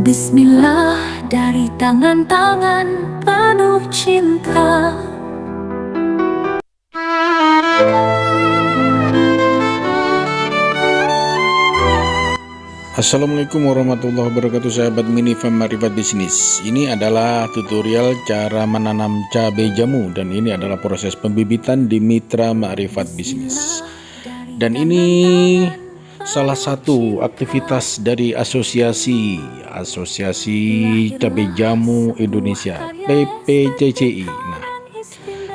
Bismillah dari tangan-tangan penuh cinta. Assalamualaikum warahmatullahi wabarakatuh, sahabat Minifam Marifat Bisnis. Ini adalah tutorial cara menanam cabai jamu, dan ini adalah proses pembibitan di Mitra Marifat Bisnis. Dan ini salah satu aktivitas dari Asosiasi Cabai Jamu Indonesia, PPCCI. Nah,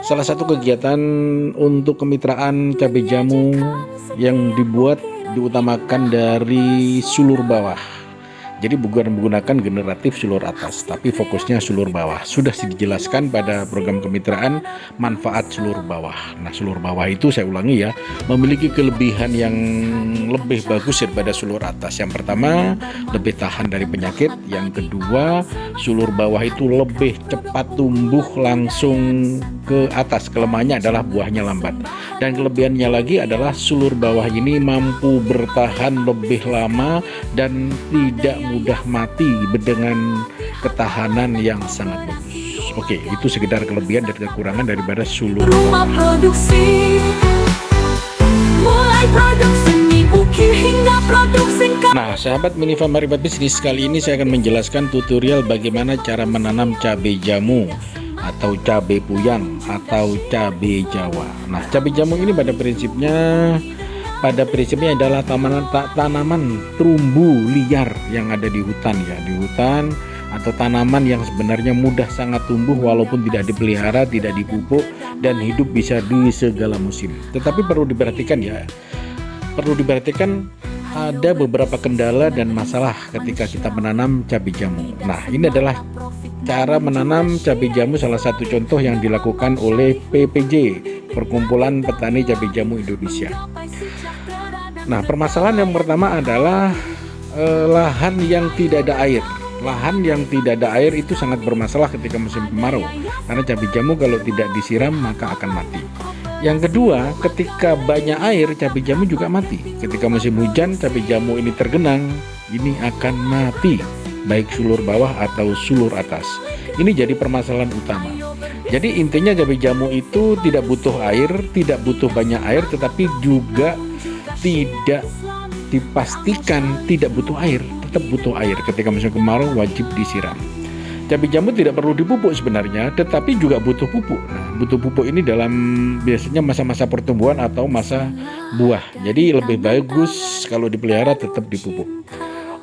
salah satu kegiatan untuk kemitraan cabai jamu yang diutamakan dari sulur bawah. Jadi bukan menggunakan generatif sulur atas, tapi fokusnya sulur bawah. Sudah dijelaskan pada program kemitraan manfaat sulur bawah. Nah, sulur bawah itu, saya ulangi ya, memiliki kelebihan yang lebih bagus daripada sulur atas. Yang pertama, lebih tahan dari penyakit. Yang kedua, sulur bawah itu lebih cepat tumbuh langsung ke atas. Kelemahannya adalah buahnya lambat. Dan kelebihannya lagi adalah sulur bawah ini mampu bertahan lebih lama dan tidak mudah mati dengan ketahanan yang sangat bagus. Oke, itu sekedar kelebihan dan kekurangan daripada sulur Rumah produksi, mulai produksi ukir hingga produksi. Nah, sahabat Minifam Marifat Bisnis, kali ini saya akan menjelaskan tutorial bagaimana cara menanam cabai jamu atau cabai puyang atau cabai Jawa. Nah, cabai jamu ini pada prinsipnya adalah tanaman terumbu liar yang ada di hutan ya, di hutan, atau tanaman yang sebenarnya mudah sangat tumbuh walaupun tidak dipelihara, tidak dipupuk, dan hidup bisa di segala musim. Tetapi perlu diperhatikan ada beberapa kendala dan masalah ketika kita menanam cabai jamu. Nah, ini adalah cara menanam cabai jamu, salah satu contoh yang dilakukan oleh PPJ, Perkumpulan Petani Cabai Jamu Indonesia. Nah, permasalahan yang pertama adalah lahan yang tidak ada air. Lahan yang tidak ada air itu sangat bermasalah ketika musim kemarau, karena cabai jamu kalau tidak disiram maka akan mati. Yang kedua, ketika banyak air, cabai jamu juga mati. Ketika musim hujan, cabai jamu ini tergenang, ini akan mati, baik sulur bawah atau sulur atas. Ini jadi permasalahan utama. Jadi intinya cabai jamu itu tidak butuh air, tidak butuh banyak air, tetapi juga tidak dipastikan tidak butuh air, tetap butuh air. Ketika musim kemarau wajib disiram. Cabai jamu tidak perlu dipupuk sebenarnya, tetapi juga butuh pupuk. Nah, butuh pupuk ini dalam biasanya masa-masa pertumbuhan atau masa buah. Jadi lebih bagus kalau dipelihara tetap dipupuk.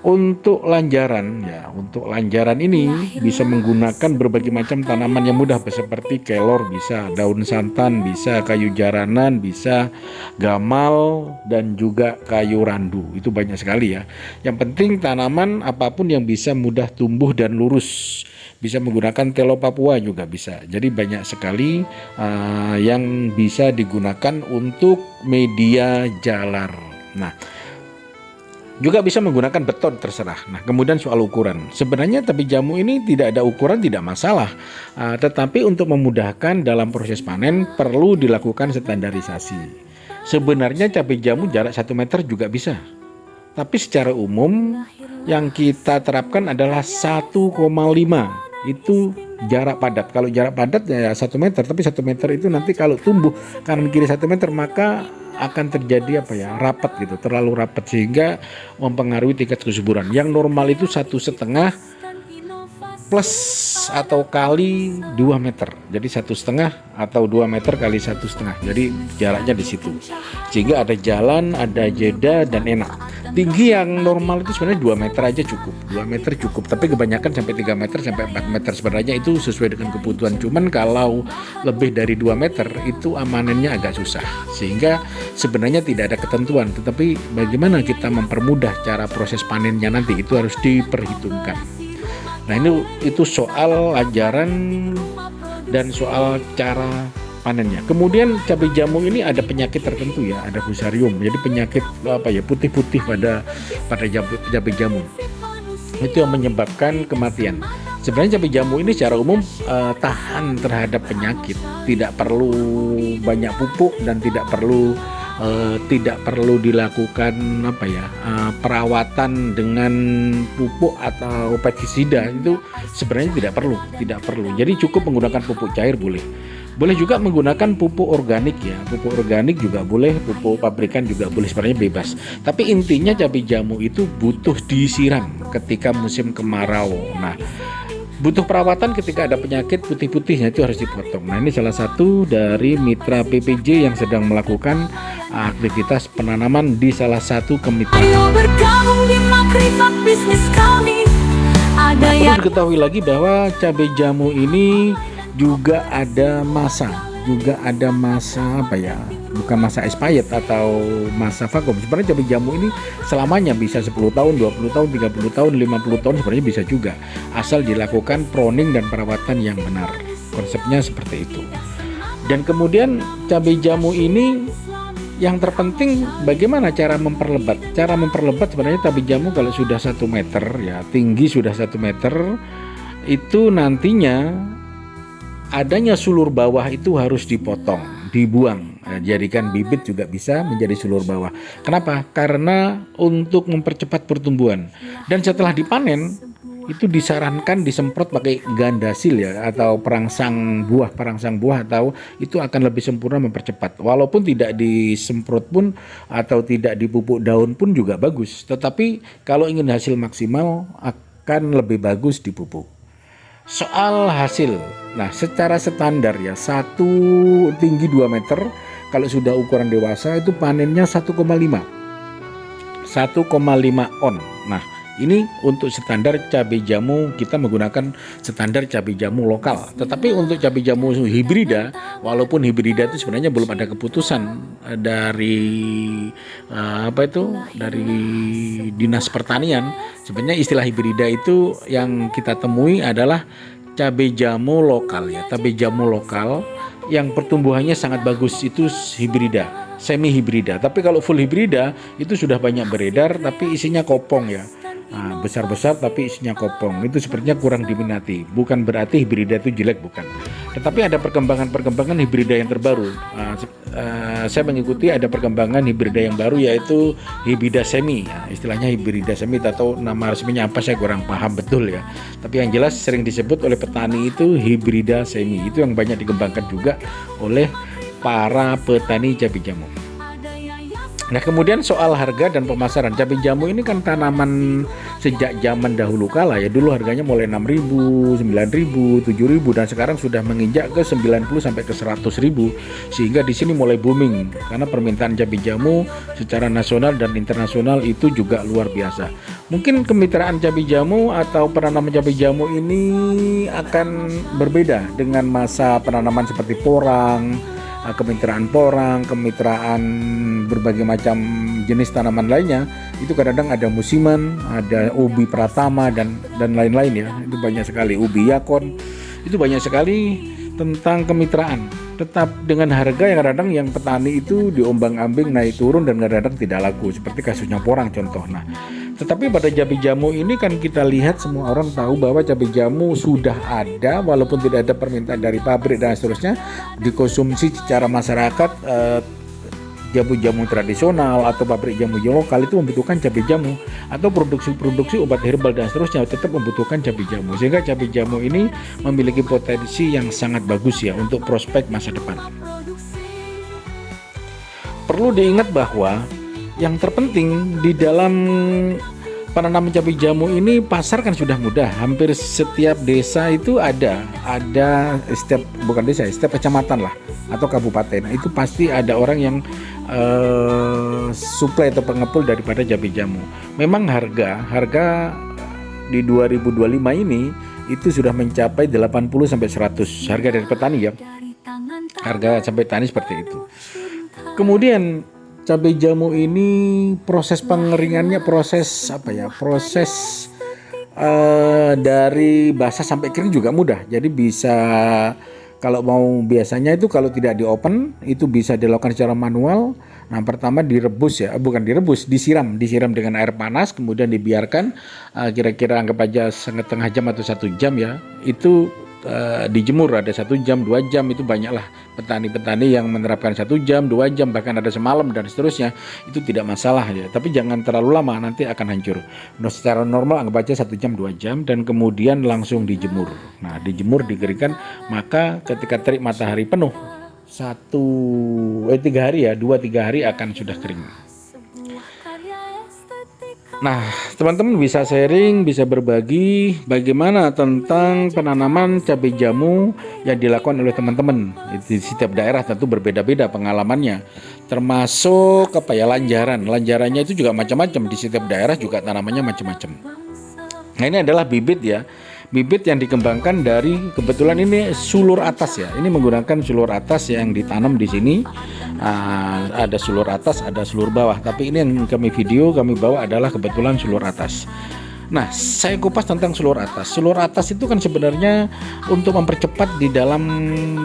Untuk lanjaran ini bisa menggunakan berbagai macam tanaman yang mudah, seperti kelor, bisa daun santan, bisa kayu jaranan, bisa gamal, dan juga kayu randu. Itu banyak sekali ya. Yang penting tanaman apapun yang bisa mudah tumbuh dan lurus. Bisa menggunakan telo Papua juga bisa. Jadi banyak sekali yang bisa digunakan untuk media jalar. Nah, juga bisa menggunakan beton, terserah. Nah, kemudian soal ukuran, sebenarnya cabai jamu ini tidak ada ukuran, tidak masalah, tetapi untuk memudahkan dalam proses panen perlu dilakukan standarisasi. Sebenarnya cabai jamu jarak 1 meter juga bisa, tapi secara umum yang kita terapkan adalah 1,5, itu jarak padat. Kalau jarak padat ya 1 meter, tapi 1 meter itu nanti kalau tumbuh kanan kiri 1 meter maka akan terjadi rapat gitu, terlalu rapat sehingga mempengaruhi tingkat kesuburan. Yang normal itu 1,5 plus atau kali 2 meter. Jadi 1,5 atau 2 meter kali 1,5. Jadi jaraknya di situ. Sehingga ada jalan, ada jeda, dan enak. Tinggi yang normal itu sebenarnya 2 meter aja cukup. 2 meter cukup, tapi kebanyakan sampai 3 meter sampai 4 meter sebenarnya itu sesuai dengan kebutuhan. Cuman kalau lebih dari 2 meter itu amanannya agak susah. Sehingga sebenarnya tidak ada ketentuan, tetapi bagaimana kita mempermudah cara proses panennya nanti itu harus diperhitungkan. Nah, itu soal ajaran dan soal cara panennya. Kemudian cabai jamu ini ada penyakit tertentu ya, ada fusarium. Jadi penyakit putih-putih pada cabai jamu. Itu yang menyebabkan kematian. Sebenarnya cabai jamu ini secara umum tahan terhadap penyakit, tidak perlu banyak pupuk dan tidak perlu tidak perlu dilakukan perawatan dengan pupuk atau pestisida, itu sebenarnya tidak perlu. Jadi cukup menggunakan pupuk cair boleh juga menggunakan pupuk organik ya. Pupuk organik juga boleh, pupuk pabrikan juga boleh, sebenarnya bebas. Tapi intinya cabai jamu itu butuh disiram ketika musim kemarau. Nah, butuh perawatan ketika ada penyakit putih-putihnya itu harus dipotong. Nah, ini salah satu dari mitra PPJ yang sedang melakukan aktivitas penanaman di salah satu kemitraan. Ayo bergabung di Makrifat bisnis kami. Ada yang Perlu diketahui lagi bahwa cabai jamu ini juga ada masa bukan masa expired atau masa vakum. Sebenarnya cabai jamu ini selamanya, bisa 10 tahun, 20 tahun, 30 tahun, 50 tahun sebenarnya bisa juga, asal dilakukan pruning dan perawatan yang benar. Konsepnya seperti itu. Dan kemudian cabai jamu ini yang terpenting bagaimana cara memperlebat. Cara memperlebat sebenarnya cabai jamu kalau sudah 1 meter ya, tinggi sudah 1 meter, itu nantinya adanya sulur bawah itu harus dipotong, dibuang. Jadikan bibit juga bisa menjadi sulur bawah. Kenapa? Karena untuk mempercepat pertumbuhan. Dan setelah dipanen itu disarankan disemprot pakai gandasil ya, atau perangsang buah atau itu akan lebih sempurna mempercepat. Walaupun tidak disemprot pun atau tidak dipupuk daun pun juga bagus. Tetapi kalau ingin hasil maksimal akan lebih bagus dipupuk. Soal hasil, nah secara standar ya, satu tinggi 2 meter, kalau sudah ukuran dewasa itu panennya 1,5 on. Nah ini untuk standar cabai jamu, kita menggunakan standar cabai jamu lokal. Tetapi untuk cabai jamu hibrida, walaupun hibrida itu sebenarnya belum ada keputusan dari dari Dinas Pertanian. Sebenarnya istilah hibrida itu yang kita temui adalah cabai jamu lokal ya. Cabai jamu lokal yang pertumbuhannya sangat bagus itu hibrida, semi hibrida. Tapi kalau full hibrida itu sudah banyak beredar tapi isinya kopong ya. Nah, besar-besar tapi isinya kopong, itu sepertinya kurang diminati. Bukan berarti hibrida itu jelek, bukan. Tetapi ada perkembangan hibrida yang terbaru. Saya mengikuti ada perkembangan hibrida yang baru, yaitu hibrida semi. Istilahnya hibrida semi, atau nama resminya apa saya kurang paham betul ya. Tapi yang jelas sering disebut oleh petani itu hibrida semi. Itu yang banyak dikembangkan juga oleh para petani cabai jamu. Nah, kemudian soal harga dan pemasaran. Cabai jamu ini kan tanaman sejak zaman dahulu kala ya. Dulu harganya mulai 6.000, 9.000, 7.000 dan sekarang sudah menginjak ke 90 sampai ke 100.000. Sehingga di sini mulai booming karena permintaan cabai jamu secara nasional dan internasional itu juga luar biasa. Mungkin kemitraan cabai jamu atau penanaman cabai jamu ini akan berbeda dengan masa penanaman seperti porang, kemitraan porang, kemitraan berbagai macam jenis tanaman lainnya. Itu kadang-kadang ada musiman, ada ubi pratama dan lain-lain ya. Itu banyak sekali, ubi yakon. Itu banyak sekali tentang kemitraan. Tetap dengan harga yang kadang-kadang yang petani itu diombang-ambing naik turun dan kadang-kadang tidak laku, seperti kasusnya porang contoh. Nah, tetapi pada cabai jamu ini kan kita lihat semua orang tahu bahwa cabai jamu sudah ada, walaupun tidak ada permintaan dari pabrik dan seterusnya, dikonsumsi secara masyarakat. Jamu-jamu tradisional atau pabrik jamu lokal itu membutuhkan cabai jamu, atau produksi obat herbal dan seterusnya tetap membutuhkan cabai jamu, sehingga cabai jamu ini memiliki potensi yang sangat bagus ya untuk prospek masa depan. Perlu diingat bahwa yang terpenting di dalam penanaman cabai jamu ini, pasar kan sudah mudah. Hampir setiap desa itu ada setiap kecamatan lah atau kabupaten itu pasti ada orang yang suplai atau pengepul daripada cabai jamu. Memang harga di 2025 ini itu sudah mencapai 80 sampai 100 harga dari petani ya. Harga sampai petani seperti itu. Kemudian cabai jamu ini proses pengeringannya, proses dari basah sampai kering juga mudah. Jadi bisa, kalau mau biasanya itu kalau tidak di open itu bisa dilakukan secara manual. Nah, pertama disiram dengan air panas, kemudian dibiarkan kira-kira anggap aja setengah jam atau 1 jam ya. Itu dijemur, ada 1 jam 2 jam, itu banyaklah petani-petani yang menerapkan 1 jam 2 jam, bahkan ada semalam dan seterusnya. Itu tidak masalah ya, tapi jangan terlalu lama, nanti akan hancur. Nah, secara normal anggap aja 1 jam 2 jam dan kemudian langsung dijemur. Nah, dijemur, dikeringkan, maka ketika terik matahari penuh 3 hari ya, 2-3 hari akan sudah kering. Nah, teman-teman bisa sharing, bisa berbagi bagaimana tentang penanaman cabai jamu yang dilakukan oleh teman-teman. Di setiap daerah tentu berbeda-beda pengalamannya. Termasuk lanjaran. Lanjarannya itu juga macam-macam, di setiap daerah juga tanamannya macam-macam. Nah, ini adalah bibit ya. Bibit yang dikembangkan dari, kebetulan ini sulur atas ya. Ini menggunakan sulur atas yang ditanam di sini. Ada sulur atas, ada sulur bawah. Tapi ini yang kami bawa adalah kebetulan sulur atas. Nah, saya kupas tentang sulur atas. Sulur atas itu kan sebenarnya untuk mempercepat di dalam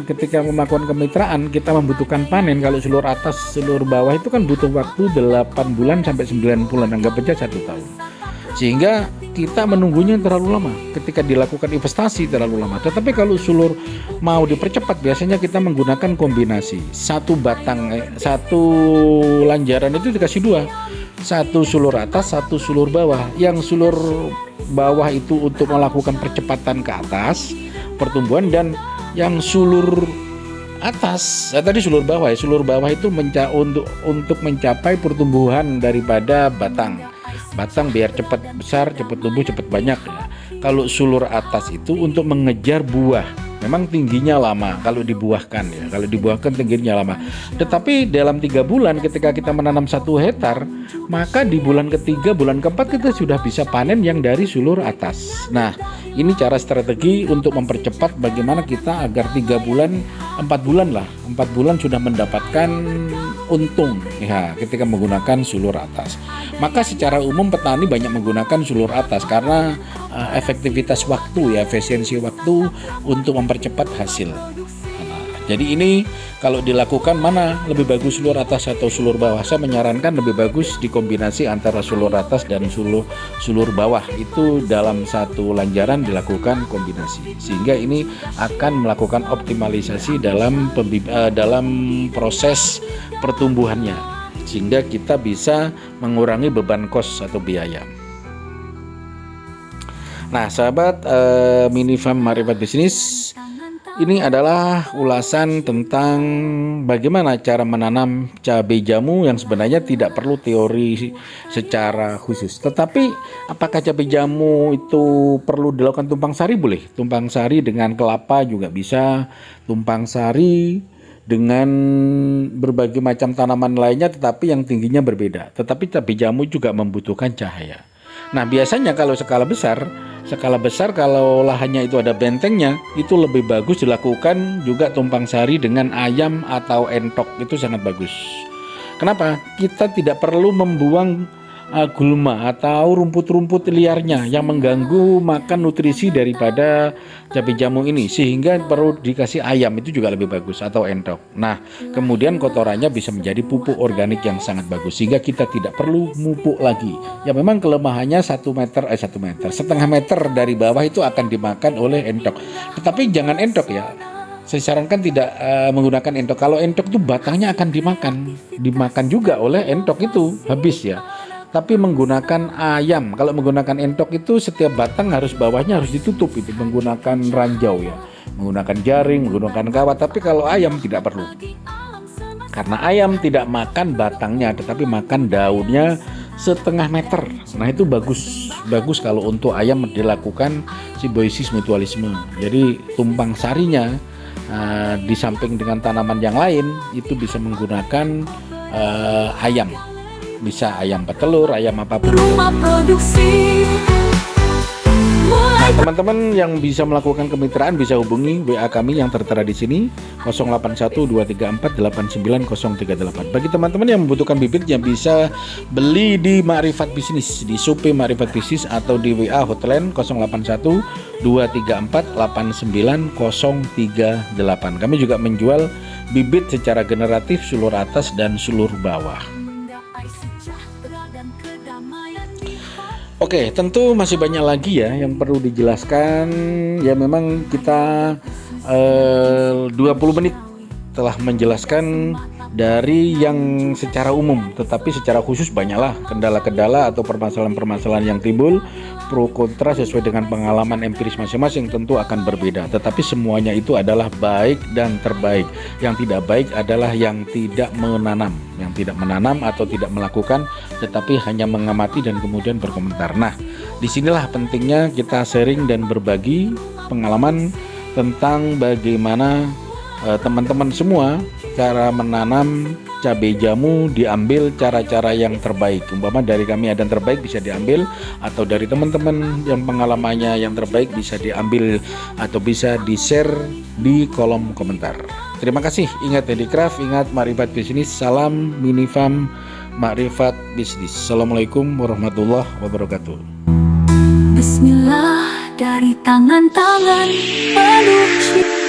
ketika melakukan kemitraan kita membutuhkan panen. Kalau sulur atas, sulur bawah itu kan butuh waktu 8 bulan sampai 9 bulan, anggap aja 1 tahun. Sehingga kita menunggunya terlalu lama, ketika dilakukan investasi terlalu lama. Tetapi kalau sulur mau dipercepat, biasanya kita menggunakan kombinasi. Satu lanjaran itu dikasih 2, 1 sulur atas, 1 sulur bawah. Yang sulur bawah itu untuk melakukan percepatan ke atas pertumbuhan, dan yang sulur atas, tadi sulur bawah ya, sulur bawah itu untuk mencapai pertumbuhan daripada batang biar cepat besar, cepat tumbuh, cepat banyak ya. Kalau sulur atas itu untuk mengejar buah, memang tingginya lama kalau dibuahkan ya, kalau dibuahkan tingginya lama. Tetapi dalam 3 bulan ketika kita menanam 1 hektar, maka di bulan ketiga, bulan keempat kita sudah bisa panen yang dari sulur atas. Nah, ini cara strategi untuk mempercepat bagaimana kita agar 4 bulan sudah mendapatkan untung ya ketika menggunakan sulur atas. Maka secara umum petani banyak menggunakan sulur atas karena efektivitas waktu ya, efisiensi waktu untuk mempercepat hasil. Jadi ini kalau dilakukan mana lebih bagus, sulur atas atau sulur bawah? Saya menyarankan lebih bagus dikombinasi antara sulur atas dan sulur bawah. Itu dalam 1 lanjaran dilakukan kombinasi. Sehingga ini akan melakukan optimalisasi dalam proses pertumbuhannya. Sehingga kita bisa mengurangi beban kos atau biaya. Nah, sahabat Mini Farm Marifat Bisnis, ini adalah ulasan tentang bagaimana cara menanam cabai jamu yang sebenarnya tidak perlu teori secara khusus. Tetapi apakah cabai jamu itu perlu dilakukan tumpang sari? Boleh. Tumpang sari dengan kelapa juga bisa. Tumpang sari dengan berbagai macam tanaman lainnya, tetapi yang tingginya berbeda. Tetapi cabai jamu juga membutuhkan cahaya. Nah, biasanya kalau skala besar kalau lahannya itu ada bentengnya, itu lebih bagus dilakukan juga tumpang sari dengan ayam atau entok, itu sangat bagus. Kenapa? Kita tidak perlu membuang gulma atau rumput-rumput liarnya yang mengganggu makan nutrisi daripada cabai jamu ini, sehingga perlu dikasih ayam, itu juga lebih bagus, atau entok. Nah, kemudian kotorannya bisa menjadi pupuk organik yang sangat bagus, sehingga kita tidak perlu mupuk lagi. Ya memang kelemahannya 1 meter, setengah meter dari bawah itu akan dimakan oleh entok. Tetapi jangan entok ya. Saya sarankan tidak menggunakan entok. Kalau entok itu batangnya akan dimakan juga oleh entok, itu habis ya. Tapi menggunakan ayam, kalau menggunakan entok itu setiap batang bawahnya harus ditutup, itu menggunakan ranjau ya, menggunakan jaring, menggunakan kawat. Tapi kalau ayam tidak perlu, karena ayam tidak makan batangnya tetapi makan daunnya setengah meter. Nah, itu bagus kalau untuk ayam dilakukan simbiosis mutualisme. Jadi tumpang sarinya di samping dengan tanaman yang lain itu bisa menggunakan ayam. Bisa ayam petelur, ayam apapun. Rumah produksi. Nah, teman-teman yang bisa melakukan kemitraan bisa hubungi WA kami yang tertera di sini 0812348938. Bagi teman-teman yang membutuhkan bibit yang bisa beli di Marifat Bisnis, di Shopee Marifat Bisnis atau di WA hotline 0812348938. Kami juga menjual bibit secara generatif sulur atas dan sulur bawah. Oke, tentu masih banyak lagi ya yang perlu dijelaskan. Ya memang kita 20 menit telah menjelaskan dari yang secara umum, tetapi secara khusus banyaklah kendala-kendala atau permasalahan-permasalahan yang timbul. Pro kontra sesuai dengan pengalaman empiris masing-masing tentu akan berbeda, tetapi semuanya itu adalah baik dan terbaik. Yang tidak baik adalah yang tidak menanam, atau tidak melakukan, tetapi hanya mengamati dan kemudian berkomentar. Nah, disinilah pentingnya kita sharing dan berbagi pengalaman tentang bagaimana teman-teman semua cara menanam cabai jamu, diambil cara-cara yang terbaik. Umpama dari kami ada yang terbaik bisa diambil, atau dari teman-teman yang pengalamannya yang terbaik bisa diambil atau bisa di-share di kolom komentar. Terima kasih. Ingat Handicraft, ingat Makrifat Bisnis. Salam Minifam Makrifat Bisnis. Assalamualaikum warahmatullahi wabarakatuh. Bismillah dari tangan-tangan penuh cinta.